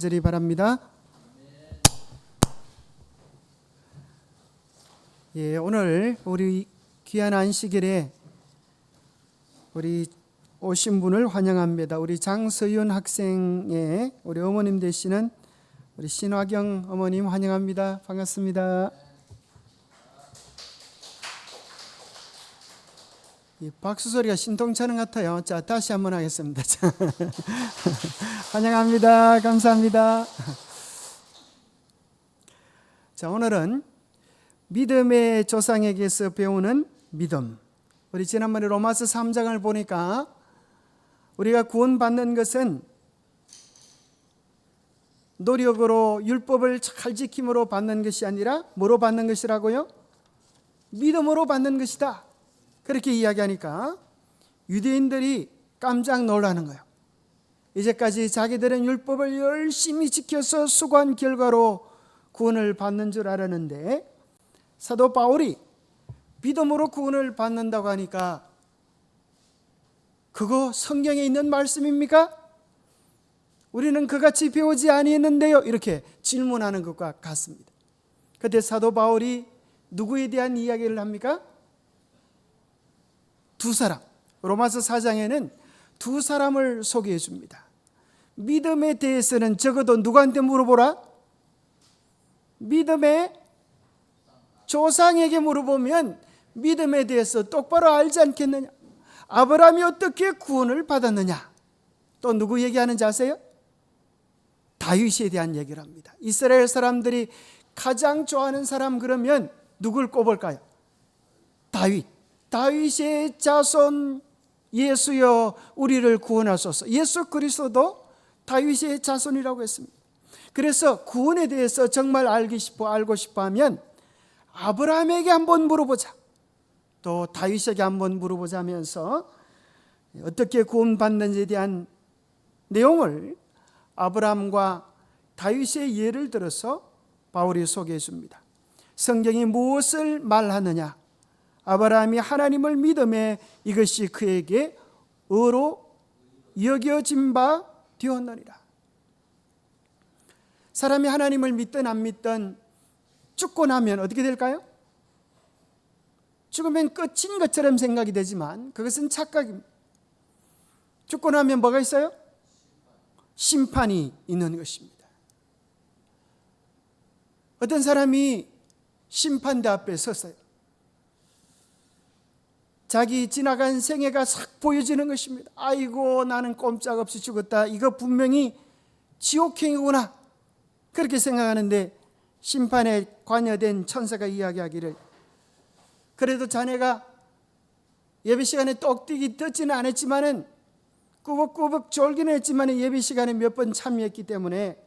저리 바랍니다. 오늘 우리 귀한 안식일에 우리 오신 분을 환영합니다. 우리 장서윤 학생의 우리 어머님 되시는 우리 신화경 어머님 환영합니다. 반갑습니다. 이 박수 소리가 신통차는 같아요. 자, 다시 한번 하겠습니다. 환영합니다. 감사합니다. 자, 오늘은 믿음의 조상에게서 배우는 믿음. 우리 지난번에 로마서 3장을 보니까 우리가 구원받는 것은 노력으로 율법을 잘 지킴으로 받는 것이 아니라 뭐로 받는 것이라고요? 믿음으로 받는 것이다. 그렇게 이야기하니까 유대인들이 깜짝 놀라는 거예요. 이제까지 자기들은 율법을 열심히 지켜서 수고한 결과로 구원을 받는 줄 알았는데 사도 바울이 믿음으로 구원을 받는다고 하니까 그거 성경에 있는 말씀입니까? 우리는 그같이 배우지 아니했는데요. 이렇게 질문하는 것과 같습니다. 그때 사도 바울이 누구에 대한 이야기를 합니까? 두 사람. 로마서 4장에는 두 사람을 소개해 줍니다. 믿음에 대해서는 적어도 누구한테 물어보라? 믿음의 조상에게 물어보면 믿음에 대해서 똑바로 알지 않겠느냐? 아브라함이 어떻게 구원을 받았느냐? 또 누구 얘기하는지 아세요? 다윗에 대한 얘기를 합니다. 이스라엘 사람들이 가장 좋아하는 사람 그러면 누굴 꼽을까요? 다윗. 다윗의 자손 예수여 우리를 구원하소서. 예수 그리스도도 다윗의 자손이라고 했습니다. 그래서 구원에 대해서 정말 알고 싶어 하면 아브라함에게 한번 물어보자. 또 다윗에게 한번 물어보자 하면서 어떻게 구원받는지에 대한 내용을 아브라함과 다윗의 예를 들어서 바울이 소개해 줍니다. 성경이 무엇을 말하느냐? 아브라함이 하나님을 믿음에 이것이 그에게 의로 여겨진 바 되었느니라. 사람이 하나님을 믿든 안 믿든 죽고 나면 어떻게 될까요? 죽으면 끝인 것처럼 생각이 되지만 그것은 착각입니다. 죽고 나면 뭐가 있어요? 심판이 있는 것입니다. 어떤 사람이 심판대 앞에 섰어요. 자기 지나간 생애가 싹 보여지는 것입니다. 아이고 나는 꼼짝없이 죽었다. 이거 분명히 지옥행이구나. 그렇게 생각하는데 심판에 관여된 천사가 이야기하기를 그래도 자네가 예배 시간에 똑띠기 듣지는 않았지만은 꾸벅꾸벅 졸기는 했지만 예배 시간에 몇 번 참여했기 때문에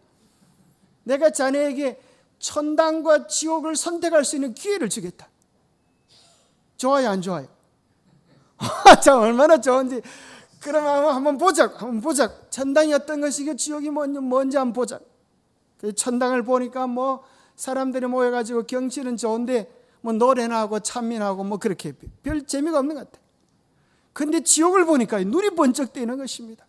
내가 자네에게 천당과 지옥을 선택할 수 있는 기회를 주겠다. 좋아요, 안 좋아요? 참 얼마나 좋은지. 그럼 한번 보자. 천당이 어떤 것이고 지옥이 뭔지 한번 보자. 천당을 보니까 뭐 사람들이 모여가지고 경치는 좋은데 뭐 노래나 하고 찬미하고 뭐 그렇게 별 재미가 없는 것 같아요. 근데 지옥을 보니까 눈이 번쩍 뜨이는 것입니다.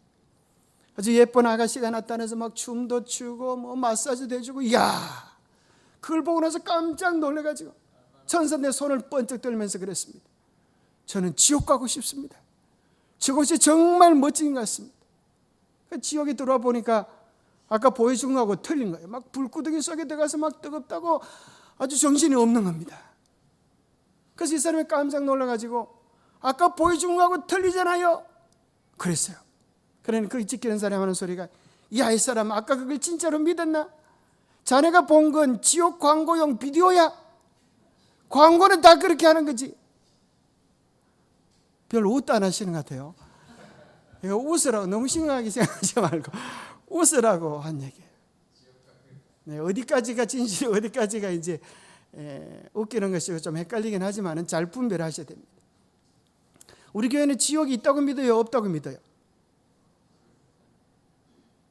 아주 예쁜 아가씨가 나타나서 막 춤도 추고 뭐 마사지도 해주고, 이야, 그걸 보고 나서 깜짝 놀래가지고 천사 내 손을 번쩍 들면서 그랬습니다. 저는 지옥 가고 싶습니다. 저곳이 정말 멋진 것 같습니다. 지옥에 들어와 보니까 아까 보여준 거하고 틀린 거예요. 막 불구덩이 속에 들어가서 막 뜨겁다고 아주 정신이 없는 겁니다. 그래서 이 사람이 깜짝 놀라가지고 아까 보여준 거하고 틀리잖아요. 그랬어요. 그러니 그 지키는 사람이 하는 소리가, 야, 이 사람 아까 그걸 진짜로 믿었나? 자네가 본 건 지옥 광고용 비디오야. 광고는 다 그렇게 하는 거지. 별 웃도 안 하시는 것 같아요. 이거 웃으라고, 너무 심각하게 생각하지 말고 웃으라고 한 얘기예요. 네, 어디까지가 진실, 어디까지가 이제 웃기는 것이고 좀 헷갈리긴 하지만 잘 분별하셔야 됩니다. 우리 교회는 지옥이 있다고 믿어요? 없다고 믿어요?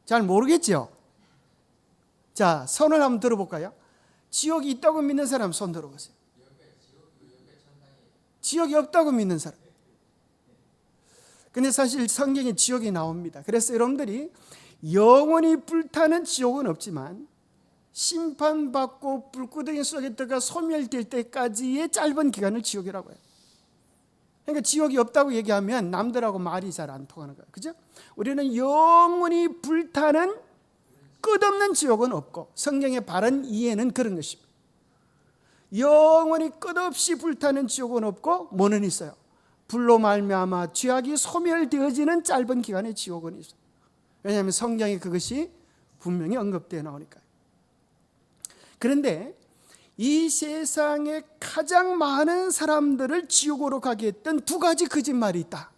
잘 모르겠죠? 자, 손을 한번 들어볼까요? 지옥이 있다고 믿는 사람 손 들어보세요. 지옥이 없다고 믿는 사람. 근데 사실 성경에 지옥이 나옵니다. 그래서 여러분들이 영원히 불타는 지옥은 없지만 심판받고 불구덩이 속에 들어가 소멸될 때까지의 짧은 기간을 지옥이라고 해요. 그러니까 지옥이 없다고 얘기하면 남들하고 말이 잘 안 통하는 거예요. 그죠? 우리는 영원히 불타는 끝없는 지옥은 없고, 성경의 바른 이해는 그런 것입니다. 영원히 끝없이 불타는 지옥은 없고, 뭐는 있어요? 불로 말미암아 죄악이 소멸되어지는 짧은 기간의 지옥은 있어요. 왜냐하면 성경에 그것이 분명히 언급되어 나오니까요. 그런데 이 세상에 가장 많은 사람들을 지옥으로 가게 했던 두 가지 거짓말이 있다.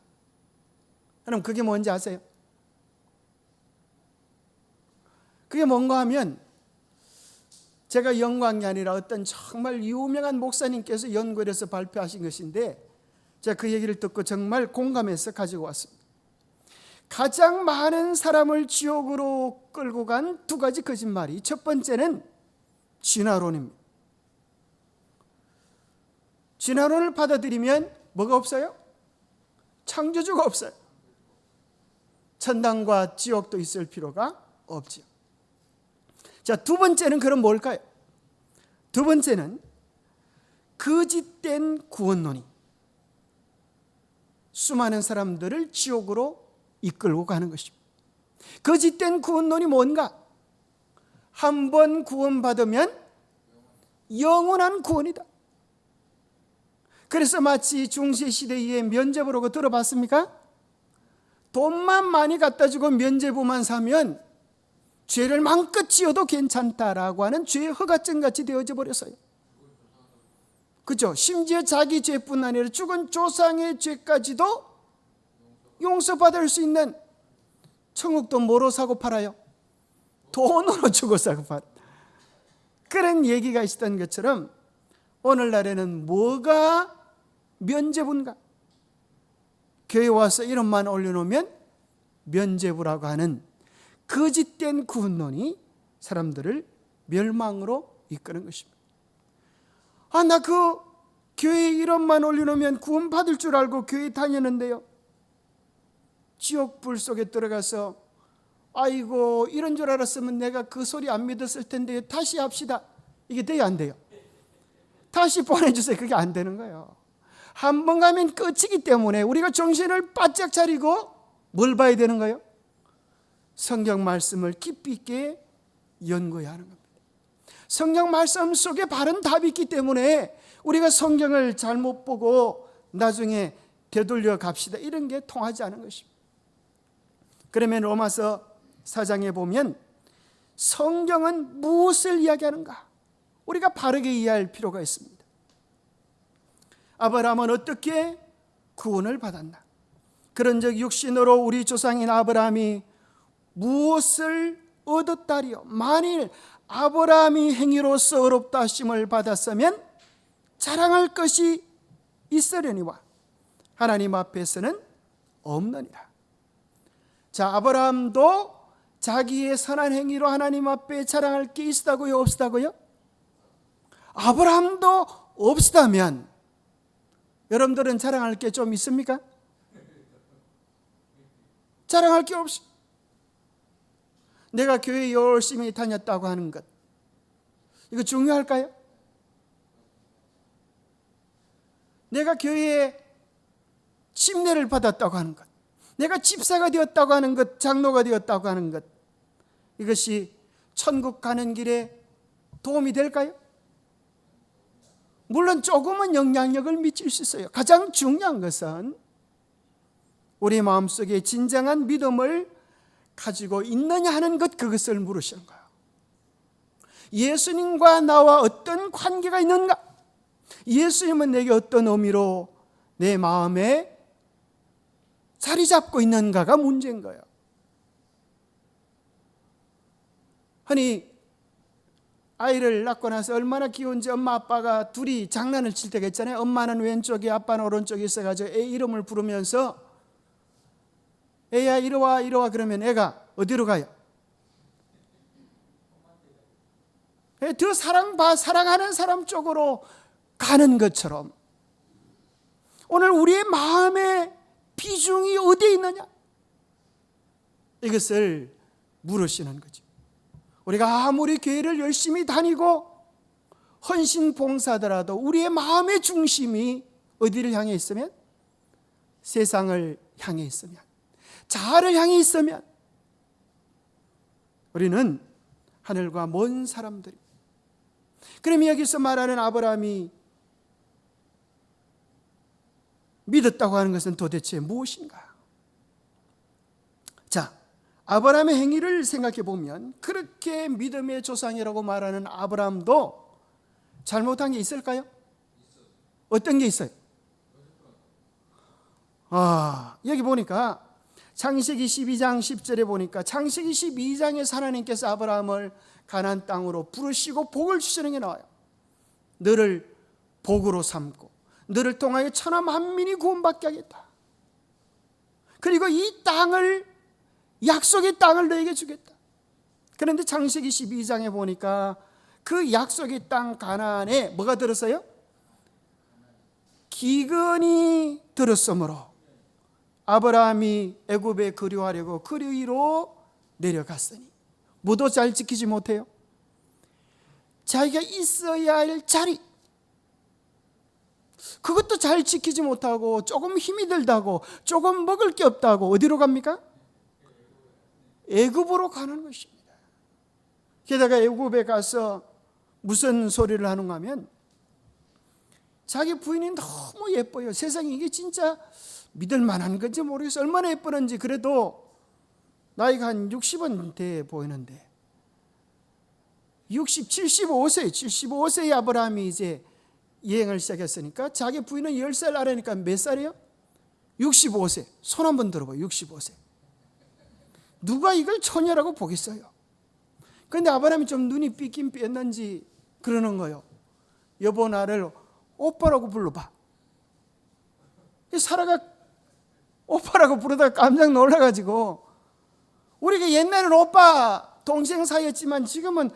그럼 그게 뭔지 아세요? 그게 뭔가 하면, 제가 연구한 게 아니라 어떤 정말 유명한 목사님께서 연구를 해서 발표하신 것인데, 제가 그 얘기를 듣고 정말 공감해서 가지고 왔습니다. 가장 많은 사람을 지옥으로 끌고 간 두 가지 거짓말이, 첫 번째는 진화론입니다. 진화론을 받아들이면 뭐가 없어요? 창조주가 없어요. 천당과 지옥도 있을 필요가 없죠. 자, 두 번째는 그럼 뭘까요? 두 번째는 거짓된 구원론이 수많은 사람들을 지옥으로 이끌고 가는 것입니다. 거짓된 구원론이 뭔가? 한 번 구원받으면 영원한 구원이다. 그래서 마치 중세시대의 면죄부라고 들어봤습니까? 돈만 많이 갖다 주고 면죄부만 사면 죄를 마음껏 지어도 괜찮다라고 하는 죄의 허가증 같이 되어져 버렸어요. 그죠? 심지어 자기 죄뿐 아니라 죽은 조상의 죄까지도 용서받을 수 있는, 천국도 뭐로 사고 팔아요? 돈으로 주고 사고 팔아요. 그런 얘기가 있었던 것처럼 오늘날에는 뭐가 면죄부인가? 교회 와서 이름만 올려놓으면 면죄부라고 하는 거짓된 구원론이 사람들을 멸망으로 이끄는 것입니다. 나 그 교회 이름만 올려놓으면 구원 받을 줄 알고 교회 다녔는데요, 지옥불 속에 들어가서 아이고 이런 줄 알았으면 내가 그 소리 안 믿었을 텐데요, 다시 합시다. 이게 돼요, 안 돼요? 다시 보내주세요. 그게 안 되는 거예요. 한 번 가면 끝이기 때문에 우리가 정신을 바짝 차리고 뭘 봐야 되는 거예요? 성경 말씀을 깊이 있게 연구해야 하는 겁니다. 성경 말씀 속에 바른 답이 있기 때문에 우리가 성경을 잘못 보고 나중에 되돌려 갑시다, 이런 게 통하지 않은 것입니다. 그러면 로마서 4장에 보면 성경은 무엇을 이야기하는가? 우리가 바르게 이해할 필요가 있습니다. 아브라함은 어떻게 구원을 받았나? 그런즉 육신으로 우리 조상인 아브라함이 무엇을 얻었다리요? 만일 아브라함이 행위로서 의롭다 하심을 받았으면 자랑할 것이 있으려니와 하나님 앞에서는 없느니라. 자, 아브라함도 자기의 선한 행위로 하나님 앞에 자랑할 게 있다고요, 없다고요? 아브라함도 없다면 여러분들은 자랑할 게 좀 있습니까? 자랑할 게 없어. 내가 교회 열심히 다녔다고 하는 것, 이거 중요할까요? 내가 교회에 침례를 받았다고 하는 것, 내가 집사가 되었다고 하는 것, 장로가 되었다고 하는 것, 이것이 천국 가는 길에 도움이 될까요? 물론 조금은 영향력을 미칠 수 있어요. 가장 중요한 것은 우리 마음속에 진정한 믿음을 가지고 있느냐 하는 것, 그것을 물으시는 거예요. 예수님과 나와 어떤 관계가 있는가? 예수님은 내게 어떤 의미로 내 마음에 자리 잡고 있는가가 문제인 거예요. 아니, 아이를 낳고 나서 얼마나 귀여운지 엄마 아빠가 둘이 장난을 칠 때가 있잖아요. 엄마는 왼쪽에 아빠는 오른쪽에 있어가지고 애 이름을 부르면서 애야 이리 와 이리 와 그러면 애가 어디로 가요? 더 사랑하는 사람 쪽으로 가는 것처럼 오늘 우리의 마음의 비중이 어디에 있느냐? 이것을 물으시는 거죠. 우리가 아무리 교회를 열심히 다니고 헌신 봉사하더라도 우리의 마음의 중심이 어디를 향해 있으면, 세상을 향해 있으면, 자아를 향해 있으면 우리는 하늘과 먼 사람들이. 그럼 여기서 말하는 아브라함이 믿었다고 하는 것은 도대체 무엇인가? 자, 아브라함의 행위를 생각해 보면 그렇게 믿음의 조상이라고 말하는 아브라함도 잘못한 게 있을까요? 어떤 게 있어요? 여기 보니까 창세기 12장 10절에 보니까 창세기 12장에서 하나님께서 아브라함을 가나안 땅으로 부르시고 복을 주시는 게 나와요. 너를 복으로 삼고 너를 통하여 천하 만민이 구원받게 하겠다. 그리고 이 땅을, 약속의 땅을 너에게 주겠다. 그런데 창세기 12장에 보니까 그 약속의 땅 가나안에 뭐가 들었어요? 기근이 들었으므로 아브라함이 애굽에 거류하려고 그 위로 내려갔으니 뭐도 잘 지키지 못해요. 자기가 있어야 할 자리, 그것도 잘 지키지 못하고 조금 힘이 들다고, 조금 먹을 게 없다고 어디로 갑니까? 애굽으로 가는 것입니다. 게다가 애굽에 가서 무슨 소리를 하는가 하면 자기 부인이 너무 예뻐요. 세상에 이게 진짜 믿을 만한 건지 모르겠어요. 얼마나 예쁘는지. 그래도 나이가 한 60은 돼 보이는데 75세의 아브라함이 이제 여행을 시작했으니까 자기 부인은 10살 아래니까 몇 살이에요? 65세. 손 한번 들어봐요. 65세. 누가 이걸 처녀라고 보겠어요? 그런데 아브라함이 좀 눈이 삐긴 뺐는지 그러는 거예요. 여보, 나를 오빠라고 불러봐. 사라가 오빠라고 부르다가 깜짝 놀라가지고, 우리가 옛날에는 오빠 동생 사이였지만 지금은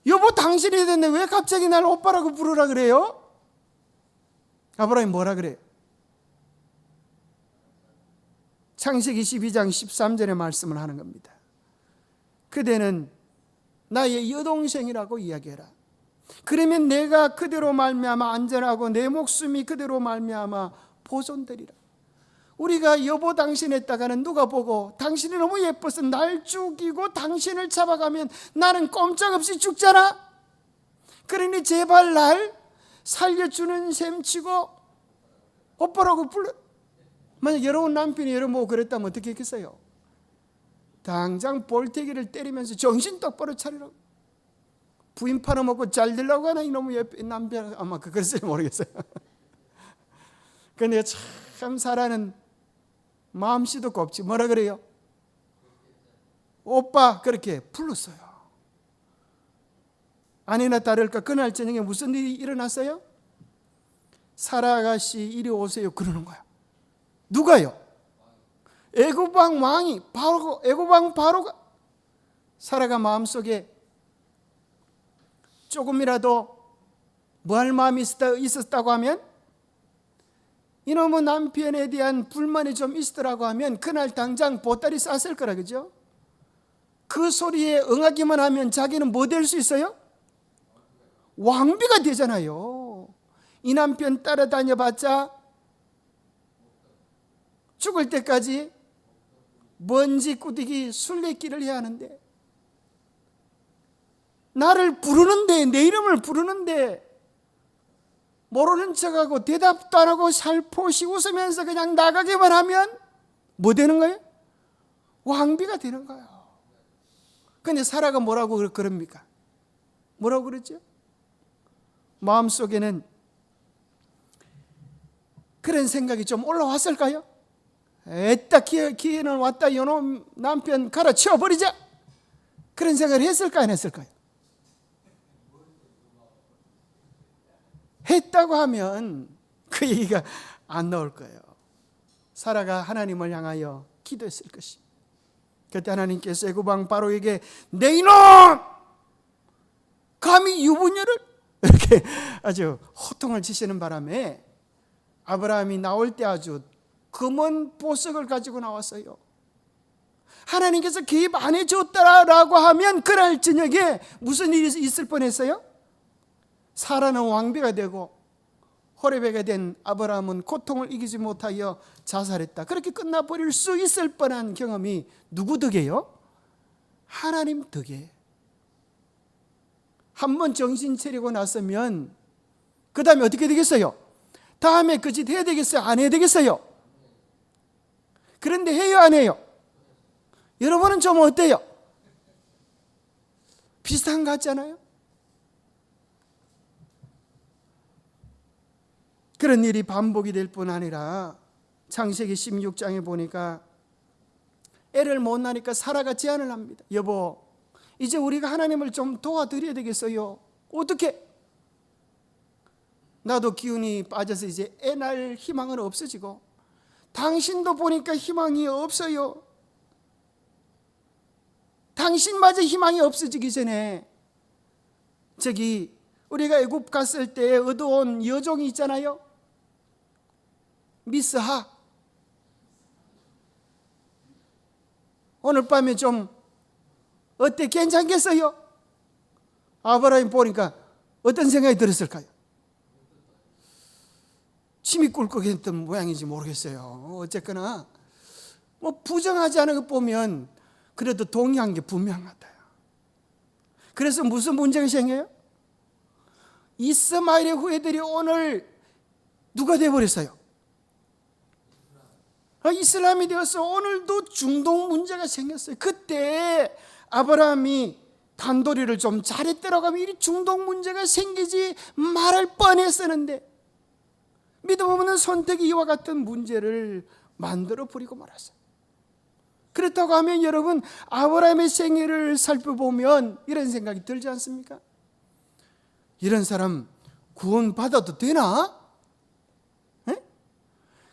여보 당신이 됐는데 왜 갑자기 날 오빠라고 부르라 그래요? 아브라함이 뭐라 그래요? 창세기 12장 13절의 말씀을 하는 겁니다. 그대는 나의 여동생이라고 이야기해라. 그러면 내가 그대로 말미암아 안전하고 내 목숨이 그대로 말미암아 보존되리라. 우리가 여보 당신 했다가는 누가 보고 당신이 너무 예뻐서 날 죽이고 당신을 잡아가면 나는 꼼짝없이 죽잖아. 그러니 제발 날 살려주는 셈 치고 오빠라고 불러. 만약 여러분 남편이 여러분 보고 그랬다면 어떻게 했겠어요? 당장 볼태기를 때리면서 정신 똑바로 차리라고. 부인 팔아먹고 잘 되려고 하나 이놈의 예쁜 남편, 아마 그랬을지 모르겠어요. 그런데 참 사라는 마음씨도 곱지. 뭐라 그래요? 오빠 그렇게 불렀어요. 아니나 다를까 그날 저녁에 무슨 일이 일어났어요? 사라 아가씨 이리 오세요 그러는 거야. 누가요? 애굽 왕 왕이 바로, 애굽 왕 바로가. 사라가 마음속에 조금이라도 뭐 할 마음이 있었다고 하면, 이놈의 남편에 대한 불만이 좀 있더라고 하면 그날 당장 보따리 쌌을 거라, 그죠? 그 소리에 응하기만 하면 자기는 뭐 될 수 있어요? 왕비가 되잖아요. 이 남편 따라다녀봤자 죽을 때까지 먼지 꾸디기 술래길을 해야 하는데, 나를 부르는데, 내 이름을 부르는데 모르는 척하고 대답도 안 하고 살포시 웃으면서 그냥 나가기만 하면 뭐 되는 거예요? 왕비가 되는 거예요. 근데 사라가 뭐라고 그럽니까? 뭐라고 그러죠? 마음속에는 그런 생각이 좀 올라왔을까요? 에따 기회는 왔다, 이놈 남편 갈아치워버리자, 그런 생각을 했을까 안 했을까요? 했다고 하면 그 얘기가 안 나올 거예요. 사라가 하나님을 향하여 기도했을 것입니다. 그때 하나님께서 애굽 왕 바로에게 내 이놈! 감히 유부녀를? 이렇게 아주 호통을 치시는 바람에 아브라함이 나올 때 아주 금은 보석을 가지고 나왔어요. 하나님께서 개입 안 해줬다라고 하면 그날 저녁에 무슨 일이 있을 뻔했어요? 사라는 왕비가 되고 호레베가 된 아브라함은 고통을 이기지 못하여 자살했다. 그렇게 끝나버릴 수 있을 뻔한 경험이 누구 덕이에요? 하나님 덕에. 한번 정신 차리고 나서면 그 다음에 어떻게 되겠어요? 다음에 그 짓 해야 되겠어요? 안 해야 되겠어요? 그런데 해요, 안 해요? 여러분은 좀 어때요? 비슷한 것 같잖아요? 그런 일이 반복이 될 뿐 아니라 창세기 16장에 보니까 애를 못 낳으니까 사라가 제안을 합니다. 여보, 이제 우리가 하나님을 좀 도와드려야 되겠어요. 어떻게? 나도 기운이 빠져서 이제 애 낳을 희망은 없어지고 당신도 보니까 희망이 없어요. 당신마저 희망이 없어지기 전에 저기 우리가 애굽 갔을 때 얻어온 여종이 있잖아요. 미스하. 오늘 밤에 좀 어때? 괜찮겠어요? 아브라함이 보니까 어떤 생각이 들었을까요? 침이 꿀꺽했던 모양인지 모르겠어요. 어쨌거나 뭐 부정하지 않은 것 보면 그래도 동의한 게 분명하다. 그래서 무슨 문제가 생겨요? 이스마엘의 후예들이 오늘 누가 되어버렸어요? 이슬람이 되어서 오늘도 중동 문제가 생겼어요. 그때 아브라함이 단도리를 좀 잘했더라고 하면 이 중동 문제가 생기지 말할 뻔했었는데 믿음 없는 선택이 이와 같은 문제를 만들어 버리고 말았어요. 그렇다고 하면 여러분, 아브라함의 생애를 살펴보면 이런 생각이 들지 않습니까? 이런 사람 구원받아도 되나? 에?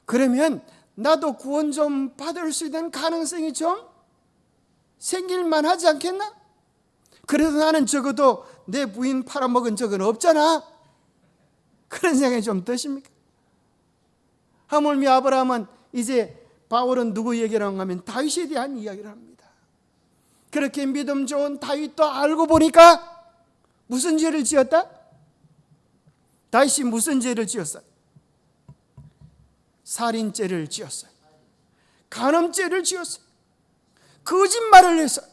그러면 나도 구원 좀 받을 수 있는 가능성이 좀 생길 만하지 않겠나? 그래도 나는 적어도 내 부인 팔아먹은 적은 없잖아. 그런 생각이 좀 드십니까? 하물며 아브라함은 이제 바울은 누구 얘기를 하면 다윗에 대한 이야기를 합니다. 그렇게 믿음 좋은 다윗도 알고 보니까 무슨 죄를 지었다? 다윗이 무슨 죄를 지었어요? 살인죄를 지었어요. 간음죄를 지었어요. 거짓말을 했어요.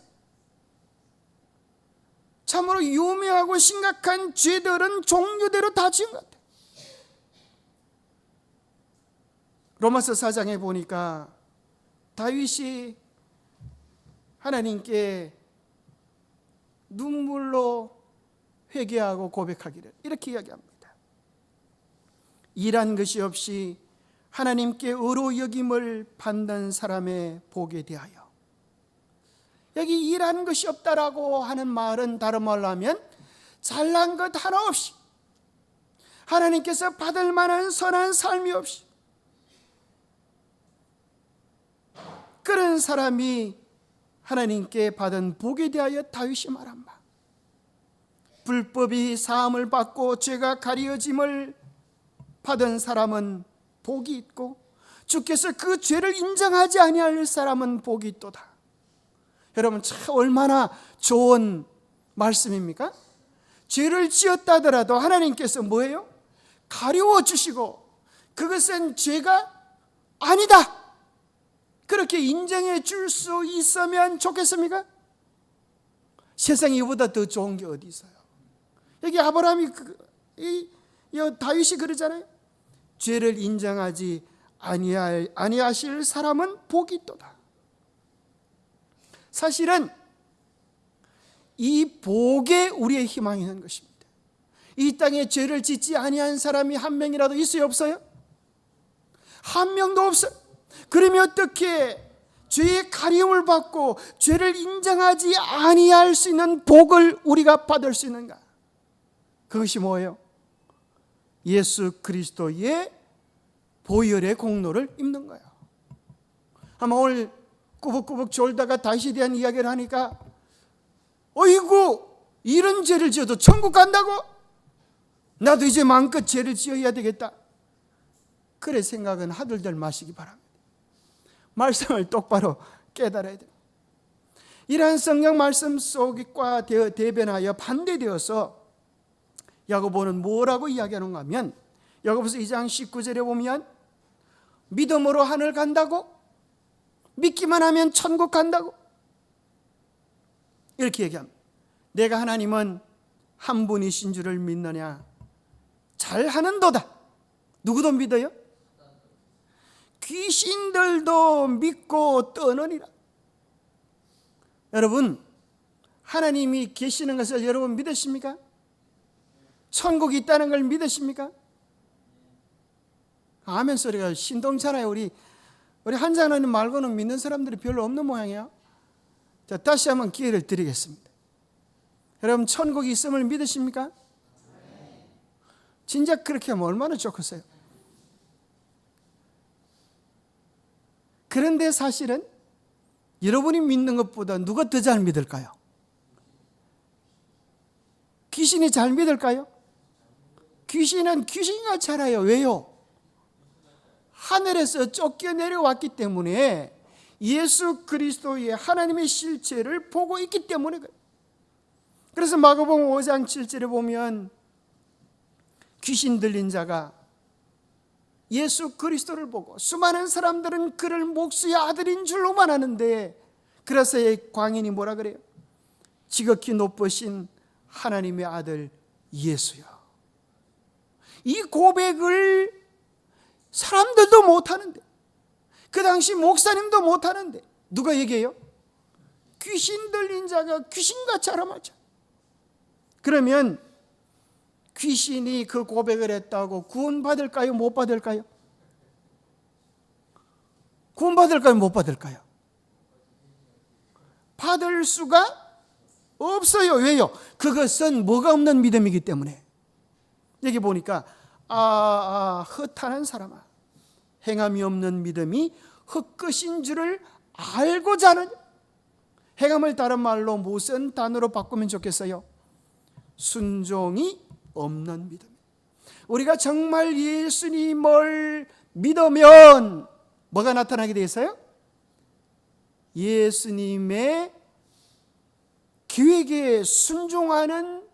참으로 유명하고 심각한 죄들은 종류대로 다 지은 것 같아요. 로마서 4장에 보니까 다윗이 하나님께 눈물로 회개하고 고백하기를 이렇게 이야기합니다. 일한 것이 없이 하나님께 의로 여김을 받는 사람의 복에 대하여. 여기 일한 것이 없다라고 하는 말은 다른 말로 하면 잘난 것 하나 없이 하나님께서 받을 만한 선한 삶이 없이 그런 사람이 하나님께 받은 복에 대하여 다윗이 말한 바. 불법이 사함을 받고 죄가 가려짐을 받은 사람은 복이 있고 주께서 그 죄를 인정하지 아니할 사람은 복이 있도다. 여러분 참 얼마나 좋은 말씀입니까? 죄를 지었다 하더라도 하나님께서 뭐예요? 가려워 주시고 그것은 죄가 아니다. 그렇게 인정해 줄 수 있으면 좋겠습니까? 세상에 이보다 더 좋은 게 어디 있어요? 여기 아브라함이 다윗이 그러잖아요. 죄를 인정하지 아니하실 사람은 복이 있도다. 사실은 이 복에 우리의 희망이 있는 것입니다. 이 땅에 죄를 짓지 아니한 사람이 한 명이라도 있어요, 없어요? 한 명도 없어요. 그러면 어떻게 죄의 가림을 받고 죄를 인정하지 아니할 수 있는 복을 우리가 받을 수 있는가? 그것이 뭐예요? 예수 그리스도의 보혈의 공로를 입는 거예요. 아마 오늘 꾸벅꾸벅 졸다가 다윗에 대한 이야기를 하니까 어이구 이런 죄를 지어도 천국 간다고? 나도 이제 마음껏 죄를 지어야 되겠다. 그래 생각은 하들들 마시기 바랍니다. 말씀을 똑바로 깨달아야 돼요. 이러한 성경 말씀 속과 대변하여 반대되어서 야고보는 뭐라고 이야기하는가 하면, 야고보서 2장 19절에 보면 믿음으로 하늘 간다고, 믿기만 하면 천국 간다고 이렇게 얘기합니다. 내가 하나님은 한 분이신 줄을 믿느냐? 잘하는도다. 누구도 믿어요? 귀신들도 믿고 떠느니라. 여러분, 하나님이 계시는 것을 여러분 믿으십니까? 천국이 있다는 걸 믿으십니까? 아멘 소리가 신동잖아요. 우리 한장로님 말고는 믿는 사람들이 별로 없는 모양이에요. 자, 다시 한번 기회를 드리겠습니다. 여러분, 천국이 있음을 믿으십니까? 진짜 그렇게 하면 얼마나 좋겠어요. 그런데 사실은 여러분이 믿는 것보다 누가 더 잘 믿을까요? 귀신이 잘 믿을까요? 귀신은 귀신같이 알아요. 왜요? 하늘에서 쫓겨 내려왔기 때문에, 예수 그리스도의 하나님의 실체를 보고 있기 때문에 그래요. 그래서 마가복음 5장 7절에 보면 귀신 들린 자가 예수 그리스도를 보고, 수많은 사람들은 그를 목수의 아들인 줄로만 아는데, 그래서 광인이 뭐라 그래요? 지극히 높으신 하나님의 아들 예수요. 이 고백을 사람들도 못하는데, 그 당시 목사님도 못하는데 누가 얘기해요? 귀신 들린 자가 귀신같이 알아맞아. 그러면 귀신이 그 고백을 했다고 구원받을까요? 못 받을까요? 구원받을까요? 못 받을까요? 받을 수가 없어요. 왜요? 그것은 뭐가 없는 믿음이기 때문에. 여기 보니까 헛하는 사람아, 행함이 없는 믿음이 헛것인 줄을 알고자 하는, 행함을 다른 말로 무슨 단어로 바꾸면 좋겠어요? 순종이 없는 믿음. 우리가 정말 예수님을 믿으면 뭐가 나타나게 돼 있어요? 예수님의 계획에 순종하는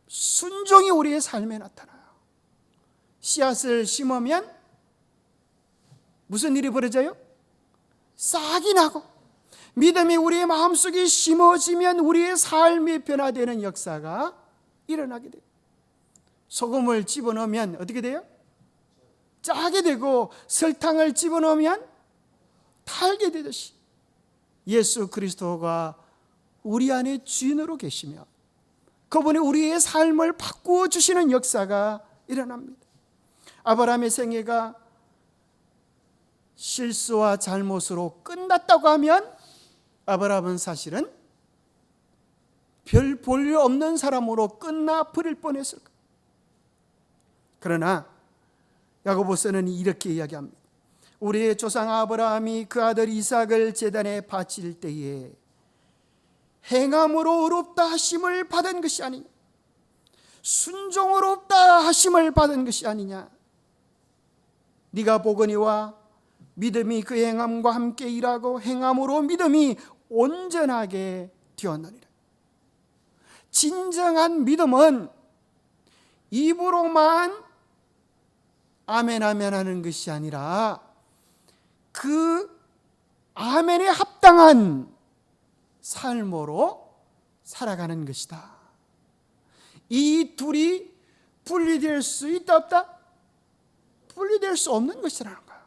순종이 우리의 삶에 나타나요. 씨앗을 심으면 무슨 일이 벌어져요? 싹이 나고, 믿음이 우리의 마음속에 심어지면 우리의 삶이 변화되는 역사가 일어나게 돼요. 소금을 집어넣으면 어떻게 돼요? 짜게 되고, 설탕을 집어넣으면 달게 되듯이 예수 그리스도가 우리 안에 주인으로 계시며 그분이 우리의 삶을 바꾸어 주시는 역사가 일어납니다. 아브라함의 생애가 실수와 잘못으로 끝났다고 하면 아브라함은 사실은 별 볼 일 없는 사람으로 끝나버릴 뻔했을 거예요. 그러나 야고보서는 이렇게 이야기합니다. 우리의 조상 아브라함이 그 아들 이삭을 제단에 바칠 때에 행함으로 의롭다 하심을 받은 것이 아니냐, 순종으로 의롭다 하심을 받은 것이 아니냐. 네가 보거니와 믿음이 그 행함과 함께 일하고 행함으로 믿음이 온전하게 되었느니라. 진정한 믿음은 입으로만 아멘 아멘 하는 것이 아니라 그 아멘에 합당한 삶으로 살아가는 것이다. 이 둘이 분리될 수 있다 없다? 분리될 수 없는 것이라는 거예요.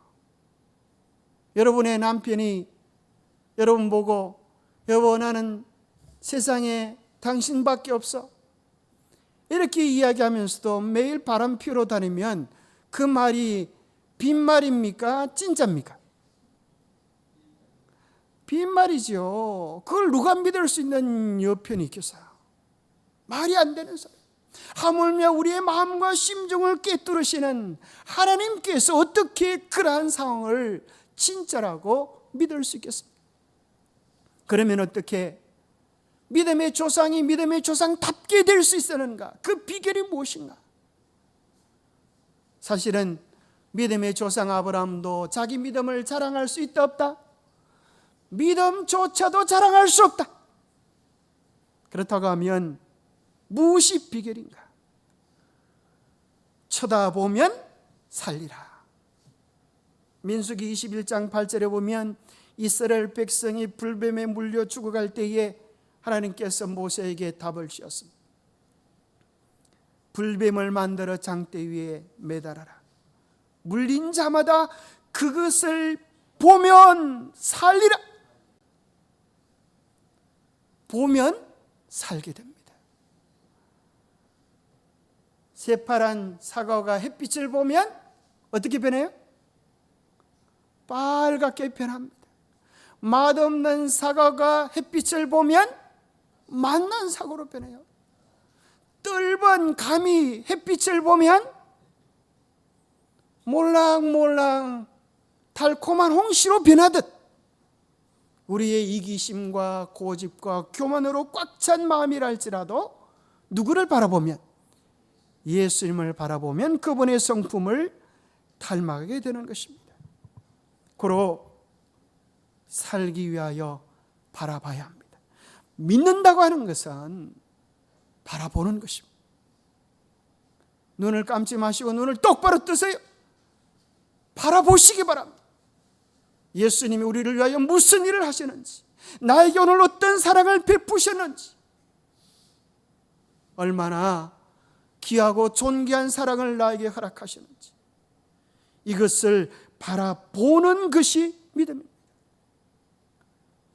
여러분의 남편이 여러분 보고, 여보 나는 세상에 당신밖에 없어, 이렇게 이야기하면서도 매일 바람 피우러 다니면 그 말이 빈말입니까? 진짜입니까? 빈말이죠. 그걸 누가 믿을 수 있는 여편이 있겠어요? 말이 안 되는 소리. 하물며 우리의 마음과 심정을 꿰뚫으시는 하나님께서 어떻게 그러한 상황을 진짜라고 믿을 수 있겠습니까? 그러면 어떻게 믿음의 조상이 믿음의 조상답게 될 수 있었는가? 그 비결이 무엇인가? 사실은 믿음의 조상 아브라함도 자기 믿음을 자랑할 수 있다 없다? 믿음조차도 자랑할 수 없다. 그렇다고 하면 무엇이 비결인가? 쳐다보면 살리라. 민수기 21장 8절에 보면 이스라엘 백성이 불뱀에 물려 죽어갈 때에 하나님께서 모세에게 답을 주셨습니다. 불뱀을 만들어 장대 위에 매달아라. 물린 자마다 그것을 보면 살리라. 보면 살게 됩니다. 새파란 사과가 햇빛을 보면 어떻게 변해요? 빨갛게 변합니다. 맛없는 사과가 햇빛을 보면 맛난 사과로 변해요. 뜰번 감이 햇빛을 보면 몰랑몰랑 달콤한 홍시로 변하듯 우리의 이기심과 고집과 교만으로 꽉 찬 마음이랄지라도 누구를 바라보면, 예수님을 바라보면 그분의 성품을 닮아가게 되는 것입니다. 고로 살기 위하여 바라봐야 합니다. 믿는다고 하는 것은 바라보는 것입니다. 눈을 감지 마시고 눈을 똑바로 뜨세요. 바라보시기 바랍니다. 예수님이 우리를 위하여 무슨 일을 하시는지, 나에게 오늘 어떤 사랑을 베푸셨는지, 얼마나 귀하고 존귀한 사랑을 나에게 허락하셨는지, 이것을 바라보는 것이 믿음입니다.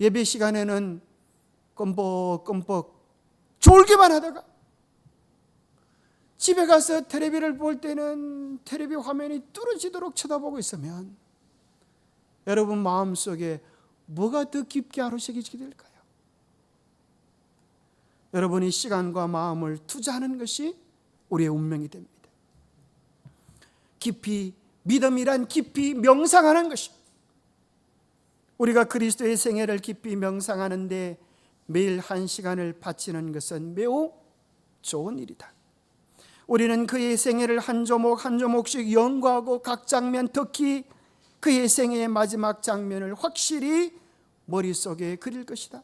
예배 시간에는 껌뻑껌뻑 졸기만 하다가 집에 가서 텔레비를 볼 때는 텔레비 화면이 뚫어지도록 쳐다보고 있으면 여러분 마음속에 뭐가 더 깊게 아로새기게 될까요? 여러분이 시간과 마음을 투자하는 것이 우리의 운명이 됩니다. 깊이, 믿음이란 깊이 명상하는 것입니다. 우리가 그리스도의 생애를 깊이 명상하는데 매일 1시간을 바치는 것은 매우 좋은 일이다. 우리는 그의 생애를 한 조목 한 조목씩 연구하고 각 장면, 특히 그의 생애의 마지막 장면을 확실히 머릿속에 그릴 것이다.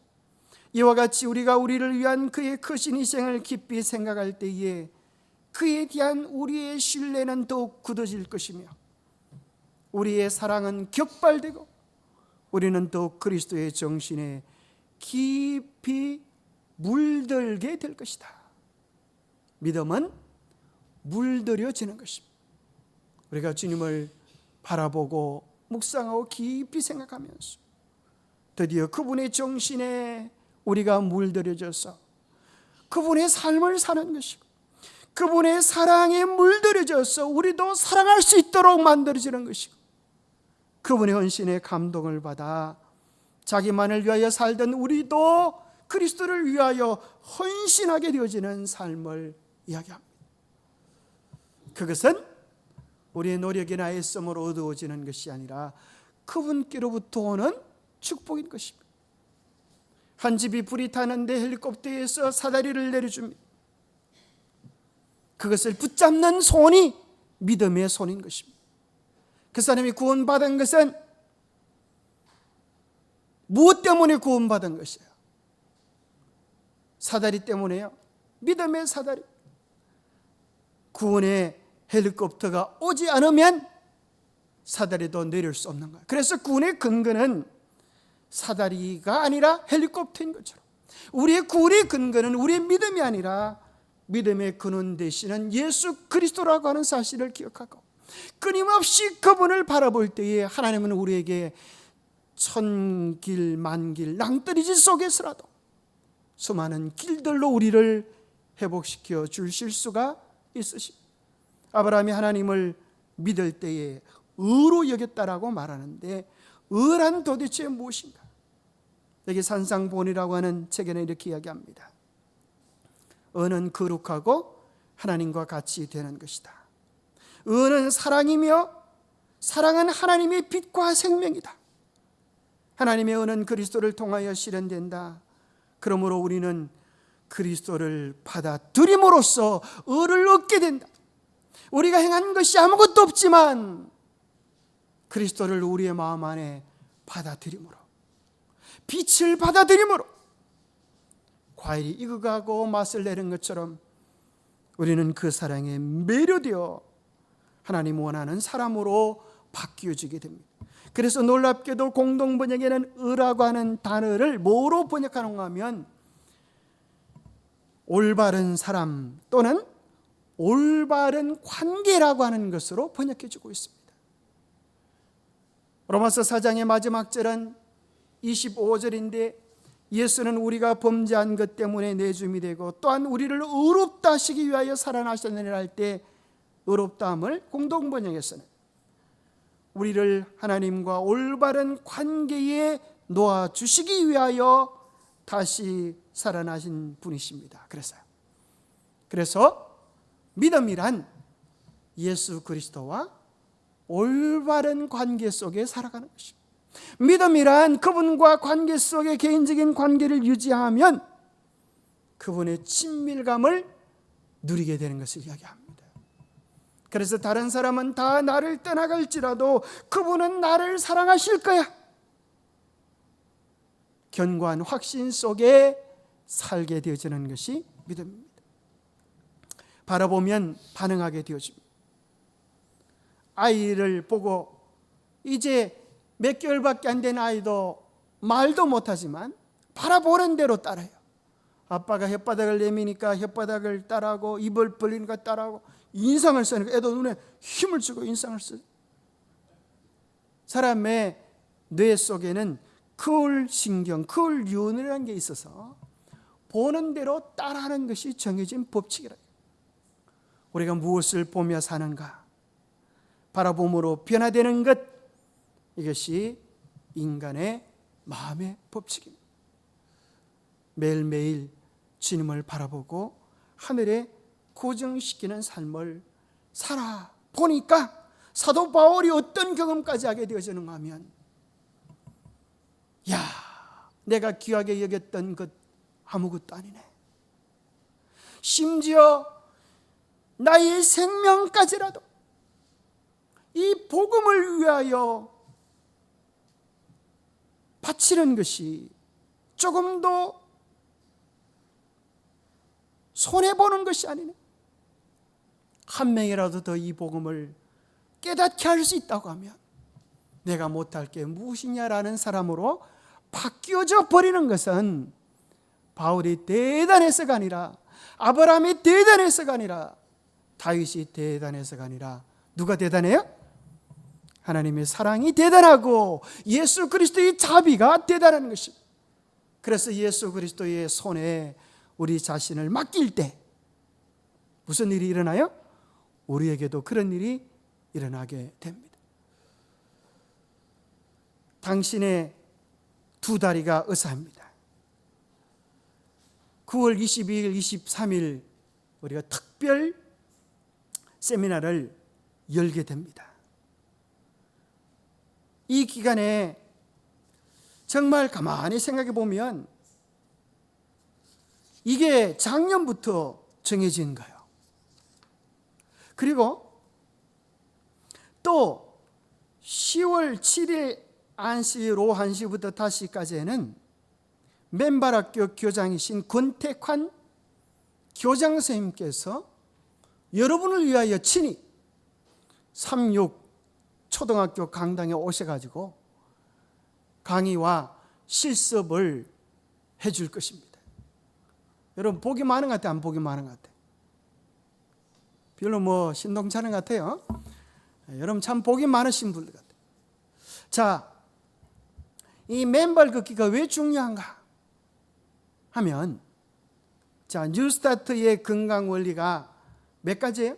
이와 같이 우리가 우리를 위한 그의 크신 희생을 깊이 생각할 때에 그에 대한 우리의 신뢰는 더욱 굳어질 것이며 우리의 사랑은 격발되고 우리는 더욱 그리스도의 정신에 깊이 물들게 될 것이다. 믿음은 물들여지는 것입니다. 우리가 주님을 바라보고 묵상하고 깊이 생각하면서 드디어 그분의 정신에 우리가 물들여져서 그분의 삶을 사는 것이고 그분의 사랑에 물들여져서 우리도 사랑할 수 있도록 만들어지는 것이고 그분의 헌신에 감동을 받아 자기만을 위하여 살던 우리도 그리스도를 위하여 헌신하게 되어지는 삶을 이야기합니다. 그것은 우리의 노력이나 애씀으로 얻어지는 것이 아니라 그분께로부터 오는 축복인 것입니다. 한 집이 불이 타는데 헬리콥터에서 사다리를 내려줍니다. 그것을 붙잡는 손이 믿음의 손인 것입니다. 그 사람이 구원받은 것은 무엇 때문에 구원받은 것이에요? 사다리 때문에요. 믿음의 사다리. 구원의 헬리콥터가 오지 않으면 사다리도 내릴 수 없는 거예요. 그래서 구원의 근거는 사다리가 아니라 헬리콥터인 것처럼 우리의 구원의 근거는 우리의 믿음이 아니라 믿음의 근원 되시는 예수 그리스도라고 하는 사실을 기억하고 끊임없이 그분을 바라볼 때에 하나님은 우리에게 천길 만길 낭떠러지 속에서라도 수많은 길들로 우리를 회복시켜 주실 수가 있으십니다. 아브라함이 하나님을 믿을 때에 의로 여겼다라고 말하는데 의란 도대체 무엇인가? 여기 산상본이라고 하는 책에는 이렇게 이야기합니다. 의는 거룩하고 하나님과 같이 되는 것이다. 의는 사랑이며 사랑은 하나님의 빛과 생명이다. 하나님의 의는 그리스도를 통하여 실현된다. 그러므로 우리는 그리스도를 받아들임으로써 의를 얻게 된다. 우리가 행한 것이 아무것도 없지만 그리스도를 우리의 마음 안에 받아들임으로 빛을 받아들임으로 과일이 익어가고 맛을 내는 것처럼 우리는 그 사랑에 매료되어 하나님 원하는 사람으로 바뀌어지게 됩니다. 그래서 놀랍게도 공동번역에는 의라고 하는 단어를 뭐로 번역하는가 하면 올바른 사람 또는 올바른 관계라고 하는 것으로 번역해주고 있습니다. 로마서 4장의 마지막 절은 25절인데 예수는 우리가 범죄한 것 때문에 내줌이 되고 또한 우리를 의롭다 하시기 위하여 살아나셨느니라 할 때 의롭다함을 공동번역에서는 우리를 하나님과 올바른 관계에 놓아주시기 위하여 다시 살아나신 분이십니다. 그래서 믿음이란 예수 그리스도와 올바른 관계 속에 살아가는 것입니다. 믿음이란 그분과 관계 속에 개인적인 관계를 유지하면 그분의 친밀감을 누리게 되는 것을 이야기합니다. 그래서 다른 사람은 다 나를 떠나갈지라도 그분은 나를 사랑하실 거야. 견고한 확신 속에 살게 되어지는 것이 믿음입니다. 바라보면 반응하게 되어집니다. 아이를 보고 이제 몇 개월밖에 안 된 아이도 말도 못하지만 바라보는 대로 따라요. 아빠가 혓바닥을 내미니까 혓바닥을 따라하고 입을 벌리니까 따라하고 인상을 쓰니까 애도 눈에 힘을 주고 인상을 써요. 사람의 뇌 속에는 그울신경, 그울윤이라는 게 있어서 보는 대로 따라하는 것이 정해진 법칙이라. 우리가 무엇을 보며 사는가, 바라봄으로 변화되는 것, 이것이 인간의 마음의 법칙입니다. 매일매일 주님을 바라보고 하늘에 고정시키는 삶을 살아보니까 사도 바울이 어떤 경험까지 하게 되어지는가 하면, 야, 내가 귀하게 여겼던 것 아무것도 아니네. 심지어 나의 생명까지라도 이 복음을 위하여 바치는 것이 조금도 손해보는 것이 아니네. 한 명이라도 더 이 복음을 깨닫게 할 수 있다고 하면 내가 못할 게 무엇이냐라는 사람으로 바뀌어져 버리는 것은 바울이 대단해서가 아니라, 아브라함이 대단해서가 아니라, 다윗이 대단해서가 아니라 누가 대단해요? 하나님의 사랑이 대단하고 예수 그리스도의 자비가 대단한 것입니다. 그래서 예수 그리스도의 손에 우리 자신을 맡길 때 무슨 일이 일어나요? 우리에게도 그런 일이 일어나게 됩니다. 당신의 두 다리가 의사합니다. 9월 22일, 23일 우리가 특별 세미나를 열게 됩니다. 이 기간에 정말 가만히 생각해 보면 이게 작년부터 정해진 거예요. 그리고 또 10월 7일 안시로 1시부터 5시까지는 맨발학교 교장이신 권택환 교장 선생님께서 여러분을 위하여 친히 36 초등학교 강당에 오셔가지고 강의와 실습을 해줄 것입니다. 여러분 보기 많은 것 같아요? 안 보기 많은 것 같아요? 별로 신동치 않은 것 같아요. 여러분 참 보기 많으신 분들 같아요. 자, 이 맨발 걷기가 왜 중요한가 하면, 자, 뉴스타트의 건강 원리가 몇 가지예요?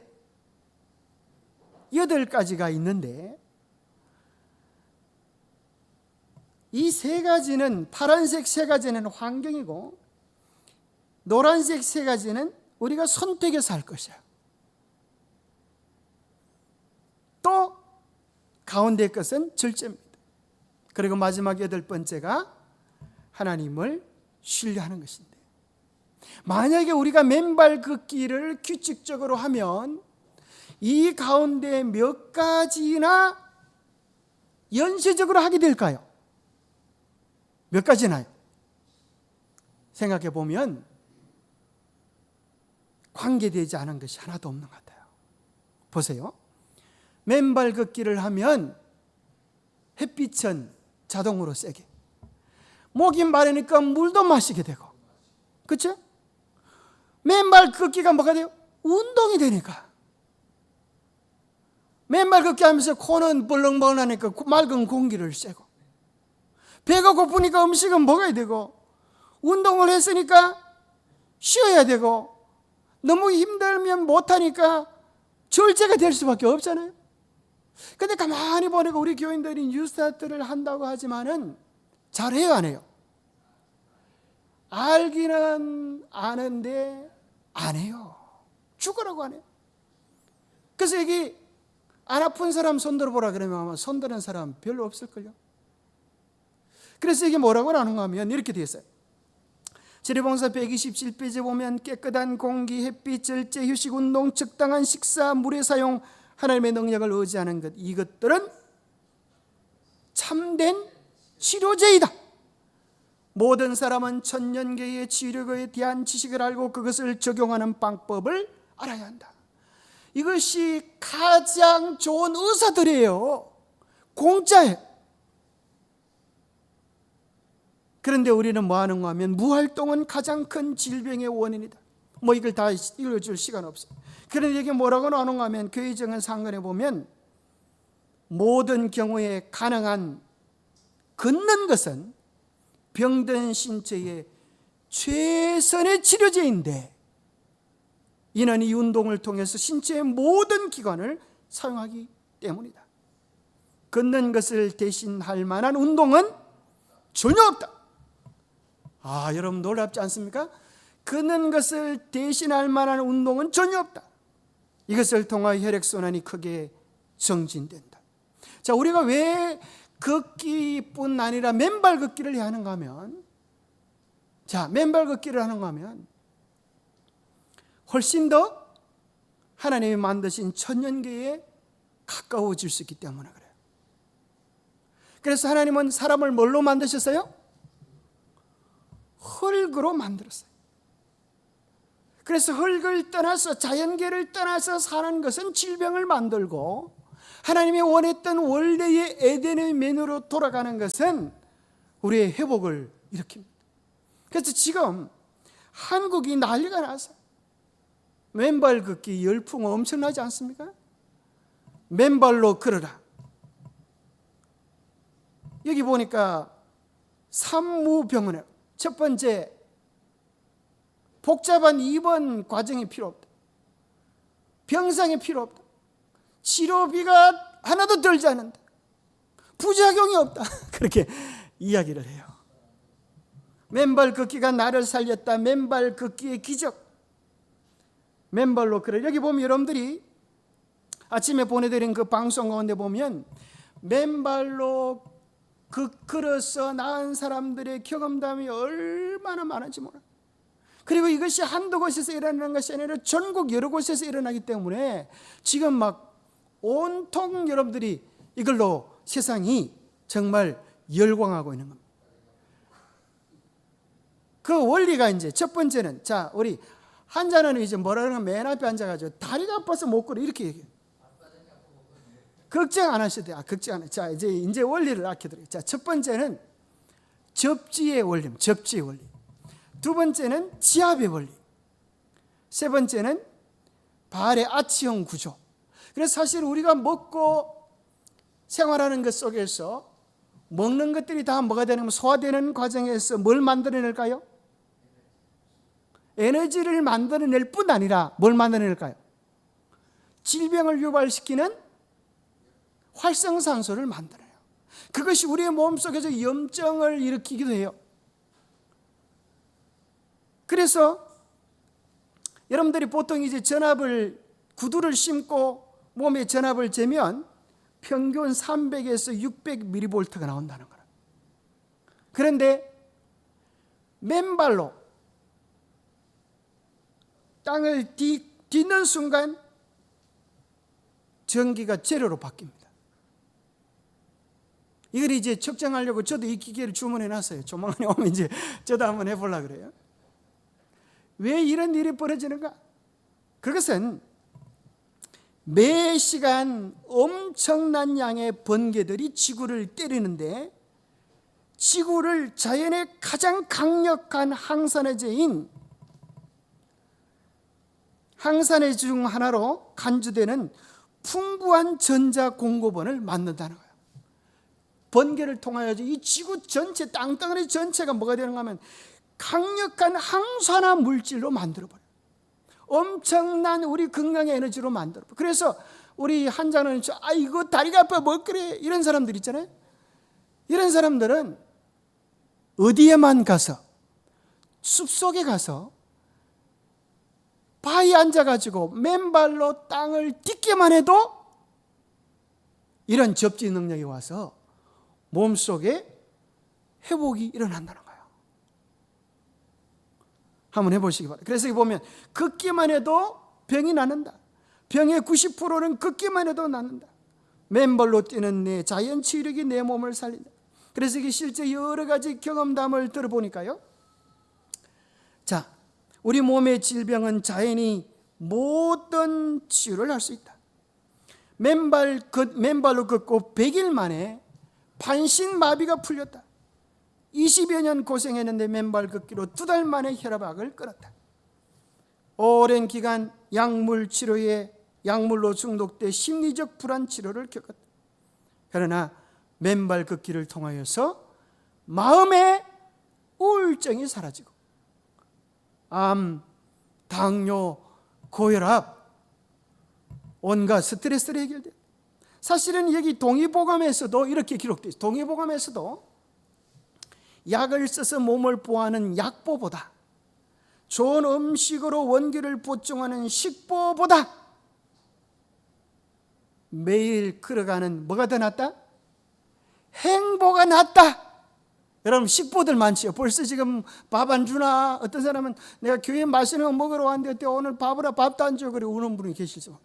8가지가 있는데 이 3가지는, 파란색 3가지는 환경이고 노란색 3가지는 우리가 선택해서 할 것이야. 또 가운데 것은 절제입니다. 그리고 마지막 8번째가 하나님을 신뢰하는 것인데, 만약에 우리가 맨발 걷기를 규칙적으로 하면 이 가운데 몇 가지나 연쇄적으로 하게 될까요? 몇 가지나요? 생각해 보면 관계되지 않은 것이 하나도 없는 것 같아요. 보세요. 맨발 걷기를 하면 햇빛은 자동으로 세게, 목이 마르니까 물도 마시게 되고, 그렇죠? 맨발 걷기가 뭐가 돼요? 운동이 되니까. 맨발 걷기 하면서 코는 벌렁벌렁하니까 맑은 공기를 쐬고, 배가 고프니까 음식은 먹어야 되고, 운동을 했으니까 쉬어야 되고, 너무 힘들면 못하니까 절제가 될 수밖에 없잖아요. 근데 가만히 보니까 우리 교인들이 뉴스타트를 한다고 하지만은 잘해요, 안 해요? 알기는 아는데 안 해요. 죽으라고 안 해요. 그래서 여기 안 아픈 사람 손 들어보라 그러면 아마 손 드는 사람 별로 없을걸요. 그래서 이게 뭐라고 하는가 하면 이렇게 되어 있어요. 지뢰봉사 127페이지에 보면 깨끗한 공기, 햇빛, 절제, 휴식, 운동, 적당한 식사, 물의 사용, 하나님의 능력을 의지하는 것, 이것들은 참된 치료제이다. 모든 사람은 천년계의 치료에 대한 지식을 알고 그것을 적용하는 방법을 알아야 한다. 이것이 가장 좋은 의사들이에요. 공짜예요. 그런데 우리는 뭐 하는가 하면 무활동은 가장 큰 질병의 원인이다. 뭐 이걸 다 읽어줄 시간 없어요. 그런데 이게 뭐라고 나오는가 하면 교회정은 상관에 보면 모든 경우에 가능한 걷는 것은 병든 신체의 최선의 치료제인데, 이는 이 운동을 통해서 신체의 모든 기관을 사용하기 때문이다. 걷는 것을 대신할 만한 운동은 전혀 없다. 여러분 놀랍지 않습니까? 걷는 것을 대신할 만한 운동은 전혀 없다. 이것을 통하여 혈액순환이 크게 정진된다. 자, 우리가 왜 걷기뿐 아니라 맨발 걷기를 해야 하는가 하면, 맨발 걷기를 하는가 하면 훨씬 더 하나님이 만드신 천년계에 가까워질 수 있기 때문에 그래요. 그래서 하나님은 사람을 뭘로 만드셨어요? 흙으로 만들었어요. 그래서 흙을 떠나서, 자연계를 떠나서 사는 것은 질병을 만들고, 하나님이 원했던 원래의 에덴의 면으로 돌아가는 것은 우리의 회복을 일으킵니다. 그래서 지금 한국이 난리가 나서 맨발 걷기 열풍 엄청나지 않습니까? 맨발로 걸어라. 여기 보니까 산무병원에 첫 번째, 복잡한 입원 과정이 필요 없다. 병상이 필요 없다. 치료비가 하나도 들지 않는다. 부작용이 없다. 그렇게 이야기를 해요. 맨발 걷기가 나를 살렸다. 맨발 걷기의 기적. 맨발로 걸어. 여기 보면 여러분들이 아침에 보내드린 그 방송 가운데 보면 맨발로 걸어서 나은 사람들의 경험담이 얼마나 많은지 몰라요. 그리고 이것이 한두 곳에서 일어나는 것이 아니라 전국 여러 곳에서 일어나기 때문에 지금 막 온통 여러분들이 이걸로 세상이 정말 열광하고 있는 겁니다. 그 원리가 이제 첫 번째는, 우리 환자는 이제 뭐라는 맨 앞에 앉아가지고 다리가 아파서 못 걸어 이렇게 얘기해요. 걱정 안 하셔도 돼요. 걱정 안 해요. 이제 원리를 알려드려요. 첫 번째는 접지의 원리입니다. 접지의 원리. 두 번째는 지압의 원리. 세 번째는 발의 아치형 구조. 그래서 사실 우리가 먹고 생활하는 것 속에서 먹는 것들이 다 뭐가 되냐면 소화되는 과정에서 뭘 만들어낼까요? 에너지를 만들어낼 뿐 아니라 뭘 만들어낼까요? 질병을 유발시키는 활성산소를 만들어요. 그것이 우리의 몸속에서 염증을 일으키기도 해요. 그래서 여러분들이 보통 이제 구두를 신고 몸에 전압을 재면 평균 300에서 600mV가 나온다는 거예요. 그런데 맨발로 땅을 딛는 순간 전기가 제로로 바뀝니다. 이걸 이제 측정하려고 저도 이 기계를 주문해 놨어요. 조만간에 오면 이제 저도 한번 해보려고 그래요. 왜 이런 일이 벌어지는가? 그것은 매 시간 엄청난 양의 번개들이 지구를 때리는데, 지구를 자연의 가장 강력한 항산화제인 항산화제 중 하나로 간주되는 풍부한 전자 공급원을 만든다는 거예요. 번개를 통하여 이 지구 전체, 땅덩어리 전체가 뭐가 되는가 하면 강력한 항산화 물질로 만들어버려요. 엄청난 우리 건강의 에너지로 만들어버려요. 그래서 우리 한자는 이거 다리가 아파 뭐 그래 이런 사람들 있잖아요. 이런 사람들은 어디에만 가서, 숲속에 가서 바위에 앉아가지고 맨발로 땅을 딛기만 해도 이런 접지 능력이 와서 몸속에 회복이 일어난다는 거예요. 한번 해보시기 바랍니다. 그래서 여기 보면 걷기만 해도 병이 낫는다. 병의 90%는 걷기만 해도 낫는다. 맨발로 뛰는 내 자연 치유력이 내 몸을 살린다. 그래서 이게 실제 여러 가지 경험담을 들어보니까요, 자, 우리 몸의 질병은 자연이 모든 치유를 할 수 있다. 맨발로 걷고 100일 만에 반신마비가 풀렸다. 20여 년 고생했는데 맨발 걷기로 2달 만에 혈압약을 끊었다. 오랜 기간 약물 치료에 약물로 중독돼 심리적 불안 치료를 겪었다. 그러나 맨발 걷기를 통하여서 마음의 우울증이 사라지고 암, 당뇨, 고혈압, 온갖 스트레스를 해결돼. 사실은 여기 동의보감에서도 이렇게 기록되어 있어요. 동의보감에서도 약을 써서 몸을 보호하는 약보보다, 좋은 음식으로 원기를 보충하는 식보보다 매일 걸어가는 뭐가 더 낫다? 행보가 낫다. 여러분 식보들 많지요. 벌써 지금 밥 안 주나? 어떤 사람은 내가 교회 맛있는 거 먹으러 왔는데 오늘 밥도 안 줘. 그래 우는 분이 계시죠.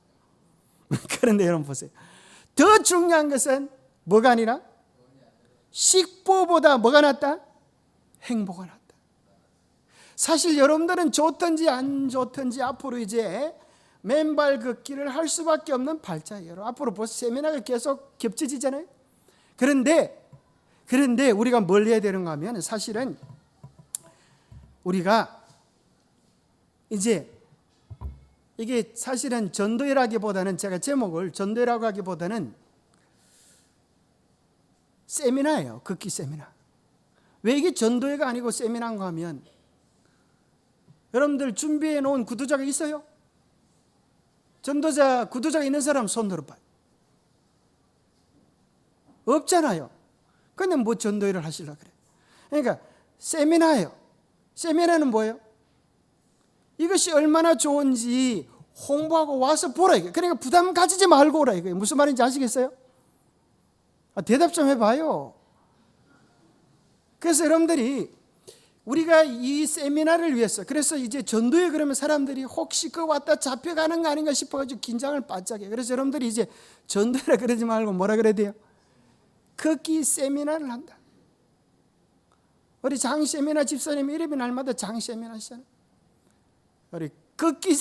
그런데 여러분 보세요. 더 중요한 것은 뭐가 아니라 식보보다 뭐가 낫다? 행보가 낫다. 사실 여러분들은 좋든지 안 좋든지 앞으로 이제 맨발 걷기를 할 수밖에 없는 발자예요. 앞으로 벌써 세미나가 계속 겹쳐지잖아요. 그런데 우리가 뭘 해야 되는가 하면 사실은 우리가 이제 이게 사실은 전도회라기보다는 제가 제목을 전도회라고 하기보다는 세미나예요. 걷기 세미나. 왜 이게 전도회가 아니고 세미나인가 하면 여러분들 준비해 놓은 구두자가 있어요? 구두자가 있는 사람 손 들어봐요. 없잖아요. 근데 뭐 전도회를 하시려고 그래. 그러니까 세미나예요. 세미나는 뭐예요? 이것이 얼마나 좋은지 홍보하고 와서 보라 이거예요. 그러니까 부담 가지지 말고 오라 이거예요. 무슨 말인지 아시겠어요? 대답 좀 해봐요. 그래서 여러분들이 우리가 이 세미나를 위해서, 그래서 이제 전도회 그러면 사람들이 혹시 그 왔다 잡혀가는 거 아닌가 싶어가지고 긴장을 바짝 해요. 그래서 여러분들이 이제 전도회라 그러지 말고 뭐라 그래야 돼요? 걷기 세미나를 한다. 우리 장 세미나 집사님 이름이 날마다 장 세미나 하시잖아요. 우리 걷기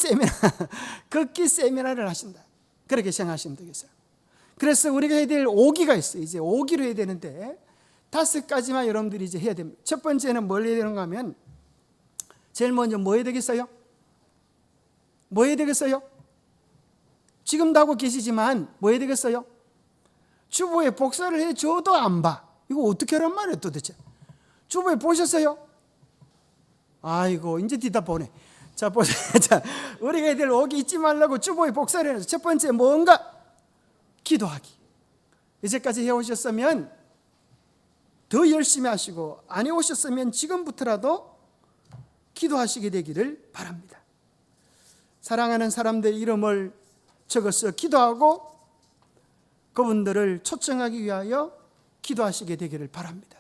세미나를 하신다. 그렇게 생각하시면 되겠어요. 그래서 우리가 해야 될 5기가 있어요. 이제 5기로 해야 되는데 5가지만 여러분들이 이제 해야 됩니다. 첫 번째는 뭘 해야 되는가 하면 제일 먼저 뭐 해야 되겠어요? 뭐 해야 되겠어요? 지금도 하고 계시지만 뭐 해야 되겠어요? 주보에 복사를 해줘도 안 봐. 이거 어떻게 하란 말이에요 도대체? 주보에 보셨어요? 아이고 이제 뒤다 보네. 자 보세요. 자, 우리가 해야 될 5기 잊지 말라고 주보에 복사를 해서 첫 번째 뭔가? 기도하기. 이제까지 해오셨으면 더 열심히 하시고 안 해오셨으면 지금부터라도 기도하시게 되기를 바랍니다. 사랑하는 사람들의 이름을 적어서 기도하고 그분들을 초청하기 위하여 기도하시게 되기를 바랍니다.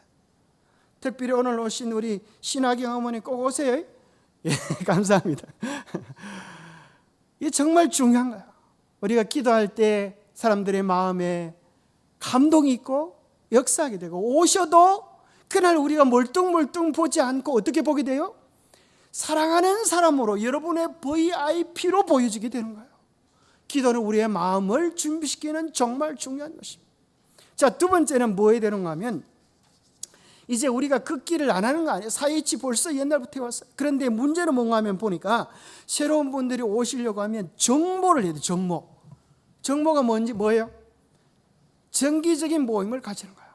특별히 오늘 오신 우리 신하경 어머니 꼭 오세요. 예, 감사합니다. 이게 정말 중요한 거예요. 우리가 기도할 때 사람들의 마음에 감동이 있고 역사하게 되고, 오셔도 그날 우리가 멀뚱멀뚱 보지 않고 어떻게 보게 돼요? 사랑하는 사람으로, 여러분의 VIP로 보여지게 되는 거예요. 기도는 우리의 마음을 준비시키는 정말 중요한 것입니다. 자, 두 번째는 뭐 해야 되는가 하면, 이제 우리가 걷기를 안 하는 거 아니에요. 4H 벌써 옛날부터 해왔어요. 그런데 문제는 뭔가 하면 보니까 새로운 분들이 오시려고 하면 정모를 해야 돼요. 정모. 정모가 뭐예요? 정기적인 모임을 가지는 거예요.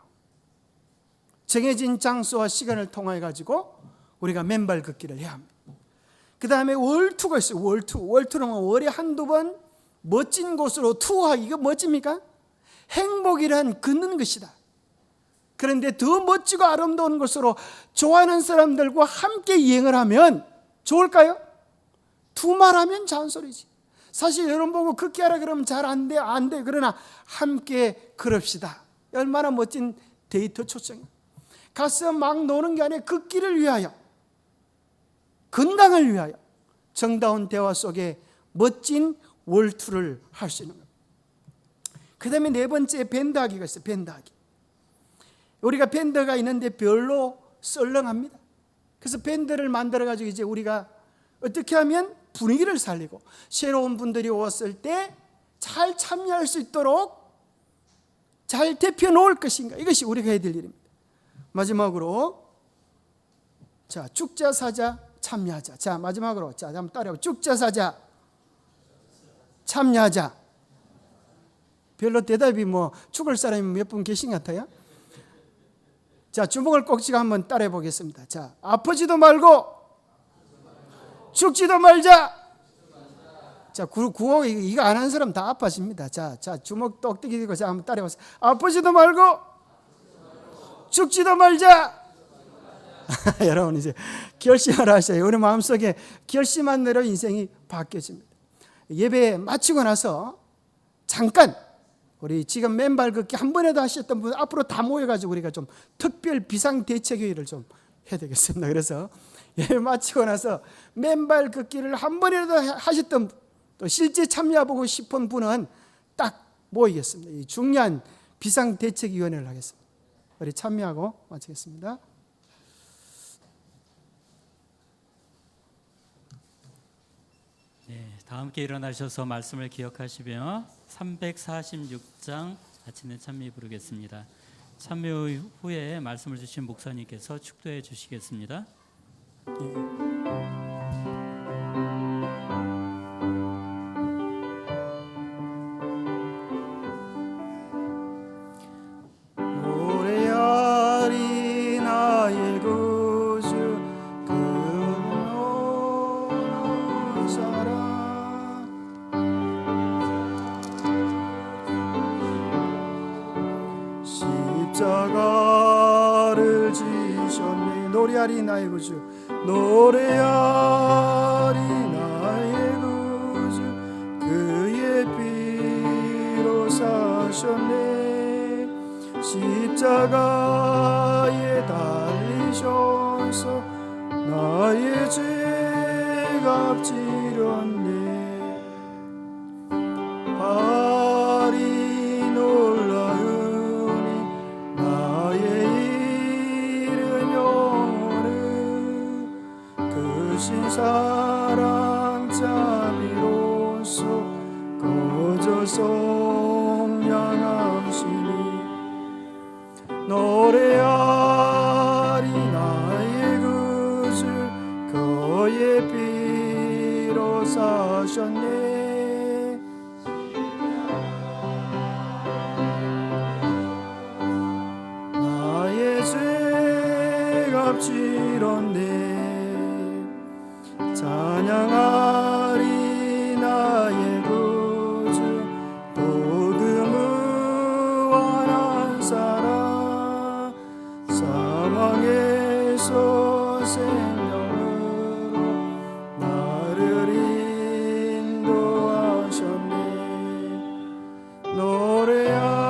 정해진 장소와 시간을 통해 가지고 우리가 맨발 걷기를 해야 합니다. 그 다음에 월투가 있어요. 월투는 월에 한두 번 멋진 곳으로 투어하기. 이거 멋집니까? 행복이란 걷는 것이다. 그런데 더 멋지고 아름다운 곳으로 좋아하는 사람들과 함께 여행을 하면 좋을까요? 두말하면 잔소리지. 사실 여러분 보고 걷기 하라 그러면 잘 안 돼. 그러나 함께 걸읍시다. 얼마나 멋진 데이터 초청이에요. 가서 막 노는 게 아니라 걷기를 위하여, 건강을 위하여 정다운 대화 속에 멋진 월투를 할 수 있는 겁니다. 그 다음에 네 번째, 밴드하기가 있어요. 밴드하기. 우리가 밴드가 있는데 별로 썰렁합니다. 그래서 밴드를 만들어가지고 이제 우리가 어떻게 하면 분위기를 살리고 새로운 분들이 왔을 때 잘 참여할 수 있도록 잘 대표 놓을 것인가, 이것이 우리가 해야 될 일입니다. 마지막으로, 자, 죽자 사자 참여하자. 자, 마지막으로, 자, 한번 따라해보. 죽자 사자 참여하자. 별로 대답이 뭐 죽을 사람이 몇 분 계신 것 같아요. 자, 주먹을 꼭 쥐고 한번 따라해 보겠습니다. 자, 아프지도 말고 죽지도 말자. 자, 구호 이거 안 하는 사람 다 아파집니다. 자, 주먹 똑똑히 들고 자, 한번 따라해 보세요. 아프지도 말고 죽지도 말자. 여러분 이제 결심을 하셔요. 우리 마음속에 결심한 대로 인생이 바뀌어집니다. 예배 마치고 나서 잠깐 우리 지금 맨발 걷기 한 번에도 하셨던 분 앞으로 다 모여가지고 우리가 좀 특별 비상대책회의를 좀 해야 되겠습니다. 그래서 예배 마치고 나서 맨발 걷기를 한 번이라도 하셨던 분, 또 실제 참여해보고 싶은 분은 딱 모이겠습니다. 이 중요한 비상대책위원회를 하겠습니다. 우리 참여하고 마치겠습니다. 네, 다 함께 일어나셔서 말씀을 기억하시며 346장 아침에 찬미 부르겠습니다. 참여 후에 말씀을 주신 목사님께서 축도해 주시겠습니다. 노래하리 나의 구주 그노는 사랑. 십자가를 지셨네. 노래하리 나의 구주, 노래하리 나의 구주 그의 피로 사셨네. 십자가에 달리셔서 나의 죄값 지렸네. 발이 놀라우니 나의 이름 영원히 크신 사랑 자비로서 거저 성량하시니. 노래하리 나의 구주 그의 피로 사셨네. 나의 죄값 지렸네. 찬양하리 나의 구주 복음 의완한 사랑. 사망에서 생명으로 나를 인도하셨네. 노래하리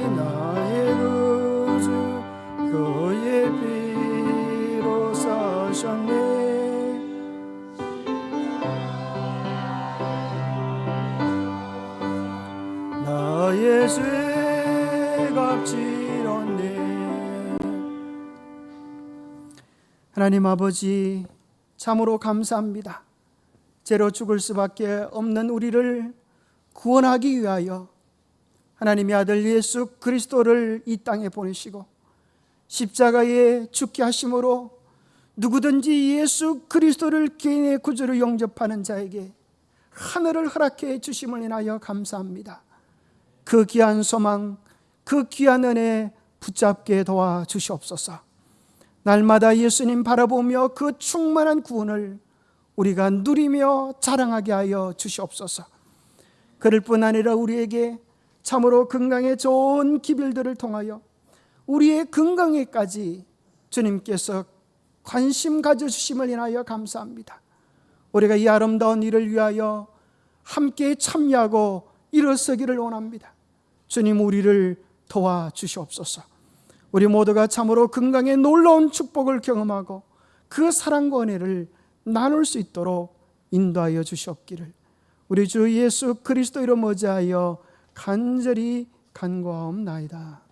나의 구주 그의 피로 사셨네. 나의 죄값 할지언데. 하나님 아버지, 참으로 감사합니다. 죄로 죽을 수밖에 없는 우리를 구원하기 위하여 하나님의 아들 예수 그리스도를 이 땅에 보내시고 십자가에 죽게 하심으로 누구든지 예수 그리스도를 개인의 구주로 영접하는 자에게 하늘을 허락해 주심을 인하여 감사합니다. 그 귀한 소망, 그 귀한 은혜 붙잡게 도와주시옵소서. 날마다 예수님 바라보며 그 충만한 구원을 우리가 누리며 자랑하게 하여 주시옵소서. 그럴 뿐 아니라 우리에게 참으로 건강에 좋은 기별들을 통하여 우리의 건강에까지 주님께서 관심 가져주심을 인하여 감사합니다. 우리가 이 아름다운 일을 위하여 함께 참여하고 일어서기를 원합니다. 주님, 우리를 도와주시옵소서. 우리 모두가 참으로 건강에 놀라운 축복을 경험하고 그 사랑과 은혜를 나눌 수 있도록 인도하여 주시옵기를 우리 주 예수 그리스도 이름 의지하여 간절히 간구하옵나이다.